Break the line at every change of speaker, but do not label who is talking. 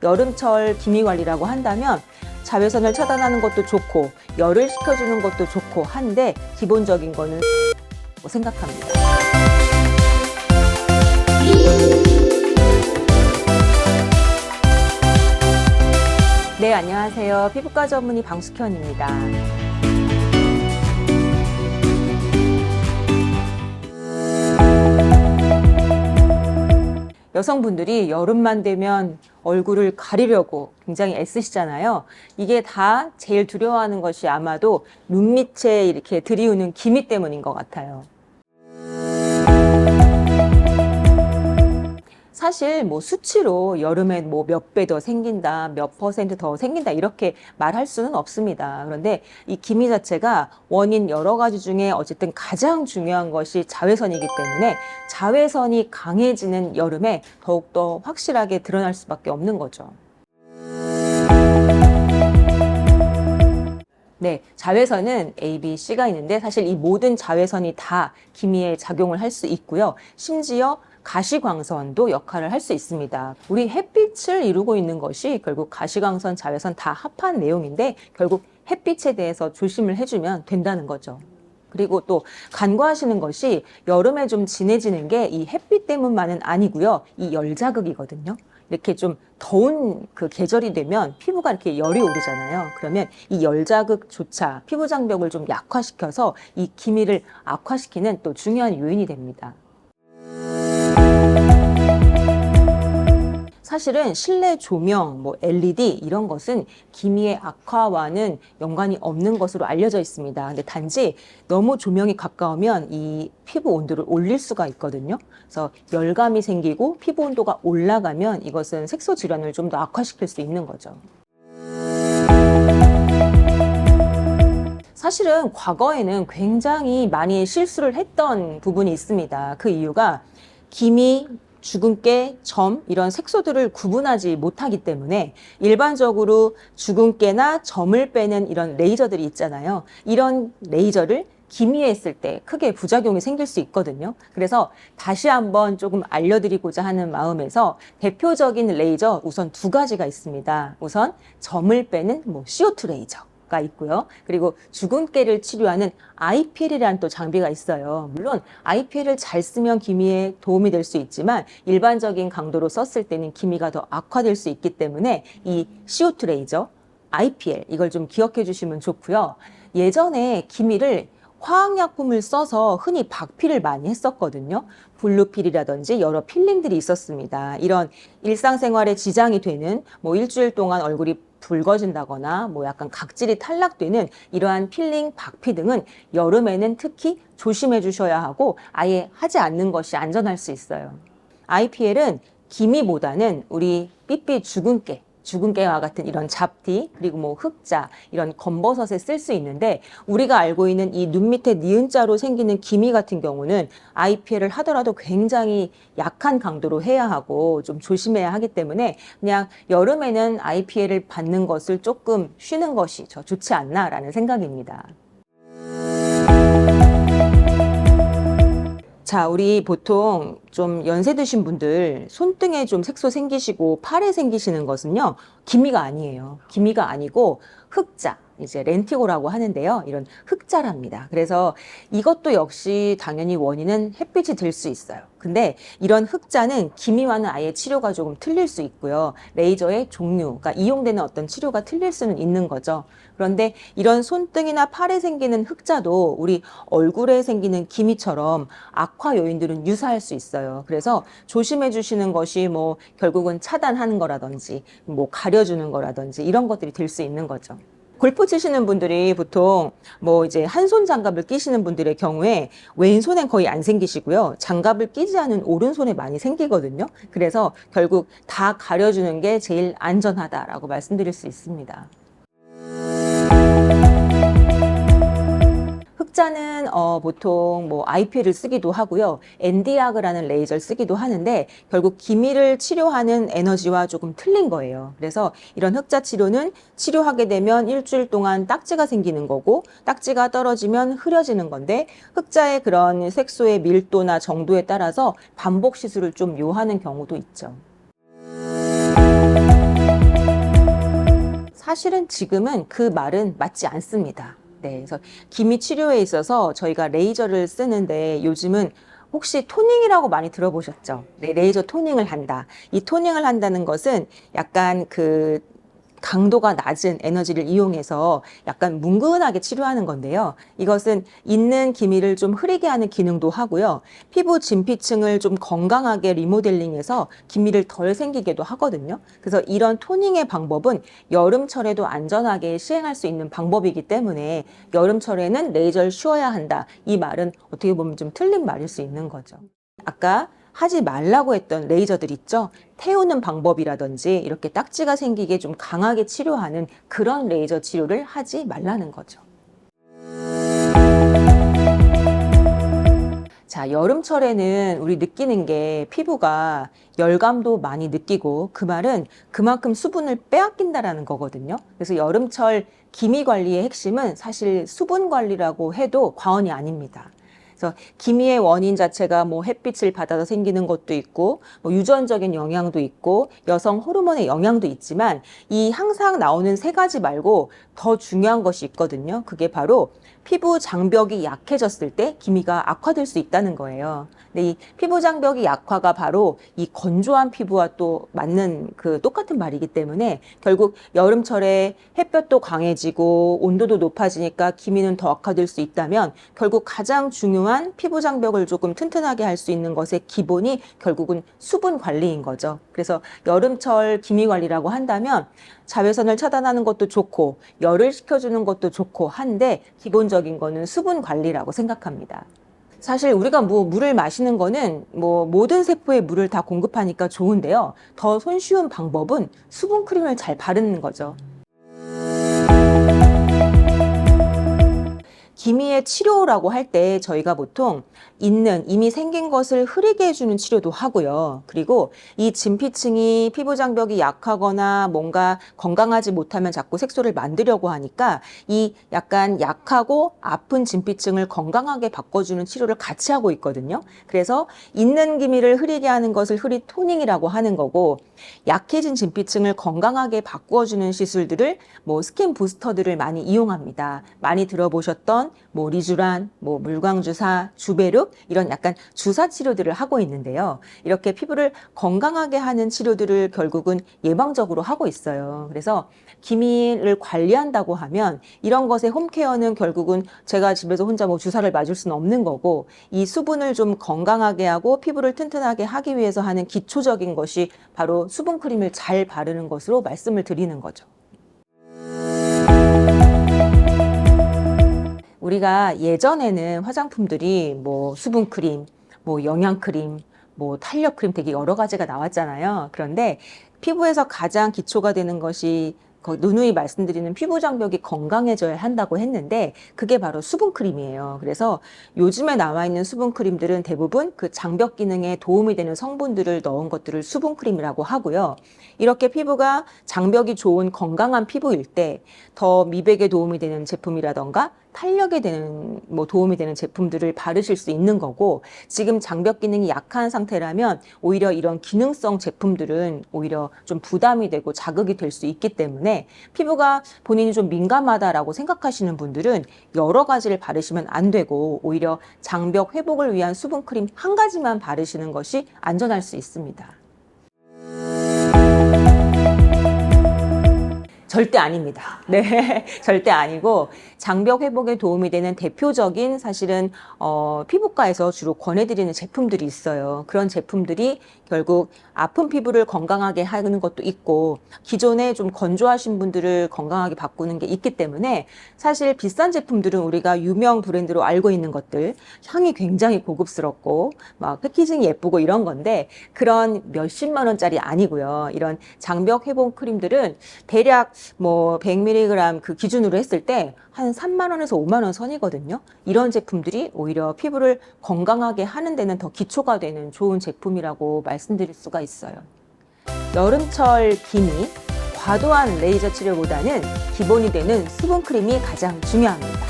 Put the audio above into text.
여름철 기미 관리라고 한다면 자외선을 차단하는 것도 좋고 열을 식혀주는 것도 좋고 한데 기본적인 거는 생각합니다. 네, 안녕하세요. 피부과 전문의 방숙현입니다. 여성분들이 여름만 되면 얼굴을 가리려고 굉장히 애쓰시잖아요. 이게 다 제일 두려워하는 것이 아마도 눈 밑에 이렇게 들이우는 기미 때문인 것 같아요. 사실 뭐 수치로 여름에 뭐 몇 배 더 생긴다, 몇 % 더 생긴다 이렇게 말할 수는 없습니다. 그런데 이 기미 자체가 원인 여러 가지 중에 어쨌든 가장 중요한 것이 자외선이기 때문에 자외선이 강해지는 여름에 더욱더 확실하게 드러날 수밖에 없는 거죠. 네, 자외선은 A, B, C가 있는데 사실 이 모든 자외선이 다 기미에 작용을 할 수 있고요. 심지어 가시광선도 역할을 할 수 있습니다. 우리 햇빛을 이루고 있는 것이 결국 가시광선, 자외선 다 합한 내용인데 결국 햇빛에 대해서 조심을 해주면 된다는 거죠. 그리고 또 간과하시는 것이 여름에 좀 진해지는 게 이 햇빛 때문만은 아니고요. 이 열자극이거든요. 이렇게 좀 더운 그 계절이 되면 피부가 이렇게 열이 오르잖아요. 그러면 이 열자극조차 피부 장벽을 좀 약화시켜서 이 기미를 악화시키는 또 중요한 요인이 됩니다. 사실은 실내 조명, 뭐 LED 이런 것은 기미의 악화와는 연관이 없는 것으로 알려져 있습니다. 근데 단지 너무 조명이 가까우면 이 피부 온도를 올릴 수가 있거든요. 그래서 열감이 생기고 피부 온도가 올라가면 이것은 색소 질환을 좀 더 악화시킬 수 있는 거죠. 사실은 과거에는 굉장히 많이 실수를 했던 부분이 있습니다. 그 이유가 기미, 주근깨, 점 이런 색소들을 구분하지 못하기 때문에 일반적으로 주근깨나 점을 빼는 이런 레이저들이 있잖아요. 이런 레이저를 기미에 했을 때 크게 부작용이 생길 수 있거든요. 그래서 다시 한번 조금 알려드리고자 하는 마음에서 대표적인 레이저 우선 두 가지가 있습니다. 우선 점을 빼는 CO2 레이저. 가 있고요. 그리고 주근깨를 치료하는 IPL이라는 또 장비가 있어요. 물론 IPL을 잘 쓰면 기미에 도움이 될 수 있지만 일반적인 강도로 썼을 때는 기미가 더 악화될 수 있기 때문에 이 CO2 레이저, IPL 이걸 좀 기억해 주시면 좋고요. 예전에 기미를 화학약품을 써서 흔히 박피를 많이 했었거든요. 블루필이라든지 여러 필링들이 있었습니다. 이런 일상생활에 지장이 되는 일주일 동안 얼굴이 붉어진다거나 약간 각질이 탈락되는 이러한 필링, 박피 등은 여름에는 특히 조심해 주셔야 하고 아예 하지 않는 것이 안전할 수 있어요. IPL은 기미보다는 우리 삐삐 주근깨와 같은 이런 잡티, 그리고 흑자, 이런 검버섯에 쓸 수 있는데 우리가 알고 있는 이 눈 밑에 니은자로 생기는 기미 같은 경우는 IPL을 하더라도 굉장히 약한 강도로 해야 하고 좀 조심해야 하기 때문에 그냥 여름에는 IPL을 받는 것을 조금 쉬는 것이 좋지 않나라는 생각입니다. 자, 우리 보통 좀 연세 드신 분들 손등에 좀 색소 생기시고 팔에 생기시는 것은요, 기미가 아니에요. 기미가 아니고 흑자, 이제 렌티고라고 하는데요. 이런 흑자랍니다. 그래서 이것도 역시 당연히 원인은 햇빛이 될 수 있어요. 근데 이런 흑자는 기미와는 아예 치료가 조금 틀릴 수 있고요. 레이저의 종류, 그러니까 이용되는 어떤 치료가 틀릴 수는 있는 거죠. 그런데 이런 손등이나 팔에 생기는 흑자도 우리 얼굴에 생기는 기미처럼 악화 요인들은 유사할 수 있어요. 그래서 조심해 주시는 것이 결국은 차단하는 거라든지 가려주는 거라든지 이런 것들이 될 수 있는 거죠. 골프 치시는 분들이 보통 이제 한 손 장갑을 끼시는 분들의 경우에 왼손엔 거의 안 생기시고요. 장갑을 끼지 않은 오른손에 많이 생기거든요. 그래서 결국 다 가려주는 게 제일 안전하다라고 말씀드릴 수 있습니다. 흑자는 보통 IPL을 쓰기도 하고요. 엔디아그라는 레이저를 쓰기도 하는데 결국 기미를 치료하는 에너지와 조금 틀린 거예요. 그래서 이런 흑자 치료는 치료하게 되면 일주일 동안 딱지가 생기는 거고 딱지가 떨어지면 흐려지는 건데 흑자의 그런 색소의 밀도나 정도에 따라서 반복 시술을 좀 요하는 경우도 있죠. 사실은 지금은 그 말은 맞지 않습니다. 네, 그래서 기미 치료에 있어서 저희가 레이저를 쓰는데 요즘은 혹시 토닝이라고 많이 들어보셨죠? 네, 레이저 토닝을 한다. 이 토닝을 한다는 것은 약간 그 강도가 낮은 에너지를 이용해서 약간 뭉근하게 치료하는 건데요. 이것은 있는 기미를 좀 흐리게 하는 기능도 하고요. 피부 진피층을 좀 건강하게 리모델링해서 기미를 덜 생기게도 하거든요. 그래서 이런 토닝의 방법은 여름철에도 안전하게 시행할 수 있는 방법이기 때문에 여름철에는 레이저를 쉬어야 한다. 이 말은 어떻게 보면 좀 틀린 말일 수 있는 거죠. 아까 하지 말라고 했던 레이저들 있죠? 태우는 방법이라든지 이렇게 딱지가 생기게 좀 강하게 치료하는 그런 레이저 치료를 하지 말라는 거죠. 자, 여름철에는 우리 느끼는 게 피부가 열감도 많이 느끼고 그 말은 그만큼 수분을 빼앗긴다라는 거거든요. 그래서 여름철 기미 관리의 핵심은 사실 수분 관리라고 해도 과언이 아닙니다. 그래서 기미의 원인 자체가 뭐 햇빛을 받아서 생기는 것도 있고 뭐 유전적인 영향도 있고 여성 호르몬의 영향도 있지만 이 항상 나오는 세 가지 말고 더 중요한 것이 있거든요. 그게 바로 피부 장벽이 약해졌을 때 기미가 악화될 수 있다는 거예요. 근데 이 피부 장벽이 약화가 바로 이 건조한 피부와 또 맞는 그 똑같은 말이기 때문에 결국 여름철에 햇볕도 강해지고 온도도 높아지니까 기미는 더 악화될 수 있다면 결국 가장 중요한 피부 장벽을 조금 튼튼하게 할 수 있는 것의 기본이 결국은 수분 관리인 거죠. 그래서 여름철 기미 관리라고 한다면 자외선을 차단하는 것도 좋고 열을 식혀주는 것도 좋고 한데 기본적인 거는 수분 관리라고 생각합니다. 사실 우리가 뭐 물을 마시는 거는 뭐 모든 세포에 물을 다 공급하니까 좋은데요. 더 손쉬운 방법은 수분 크림을 잘 바르는 거죠. 기미의 치료라고 할 때 저희가 보통 이미 생긴 것을 흐리게 해주는 치료도 하고요. 그리고 이 진피층이 피부 장벽이 약하거나 뭔가 건강하지 못하면 자꾸 색소를 만들려고 하니까 이 약간 약하고 아픈 진피층을 건강하게 바꿔주는 치료를 같이 하고 있거든요. 그래서 있는 기미를 흐리게 하는 것을 흐리 토닝이라고 하는 거고 약해진 진피층을 건강하게 바꿔주는 시술들을 뭐 스킨 부스터들을 많이 이용합니다. 많이 들어보셨던 뭐 리쥬란, 뭐 물광주사, 주베륵 이런 약간 주사 치료들을 하고 있는데요. 이렇게 피부를 건강하게 하는 치료들을 결국은 예방적으로 하고 있어요. 그래서 기미를 관리한다고 하면 이런 것의 홈케어는 결국은 제가 집에서 혼자 뭐 주사를 맞을 수는 없는 거고 이 수분을 좀 건강하게 하고 피부를 튼튼하게 하기 위해서 하는 기초적인 것이 바로 수분 크림을 잘 바르는 것으로 말씀을 드리는 거죠. 우리가 예전에는 화장품들이 뭐 수분크림, 뭐 영양크림, 뭐 탄력크림 되게 여러 가지가 나왔잖아요. 그런데 피부에서 가장 기초가 되는 것이 누누이 말씀드리는 피부 장벽이 건강해져야 한다고 했는데 그게 바로 수분크림이에요. 그래서 요즘에 나와 있는 수분크림들은 대부분 그 장벽 기능에 도움이 되는 성분들을 넣은 것들을 수분크림이라고 하고요. 이렇게 피부가 장벽이 좋은 건강한 피부일 때 더 미백에 도움이 되는 제품이라던가 탄력에 되는 도움이 되는 제품들을 바르실 수 있는 거고 지금 장벽 기능이 약한 상태라면 오히려 이런 기능성 제품들은 오히려 좀 부담이 되고 자극이 될 수 있기 때문에 피부가 본인이 좀 민감하다라고 생각하시는 분들은 여러 가지를 바르시면 안 되고 오히려 장벽 회복을 위한 수분크림 한 가지만 바르시는 것이 안전할 수 있습니다. 절대 아닙니다. 네, 절대 아니고 장벽 회복에 도움이 되는 대표적인 사실은 피부과에서 주로 권해드리는 제품들이 있어요. 그런 제품들이 결국 아픈 피부를 건강하게 하는 것도 있고 기존에 좀 건조하신 분들을 건강하게 바꾸는 게 있기 때문에 사실 비싼 제품들은 우리가 유명 브랜드로 알고 있는 것들 향이 굉장히 고급스럽고 막 패키징이 예쁘고 이런 건데 그런 몇십만 원짜리 아니고요. 이런 장벽 회복 크림들은 대략 뭐 100mg 그 기준으로 했을 때 한 3만 원에서 5만 원 선이거든요. 이런 제품들이 오히려 피부를 건강하게 하는 데는 더 기초가 되는 좋은 제품이라고 말씀드릴 수가 있어요. 여름철 기미, 과도한 레이저 치료보다는 기본이 되는 수분크림이 가장 중요합니다.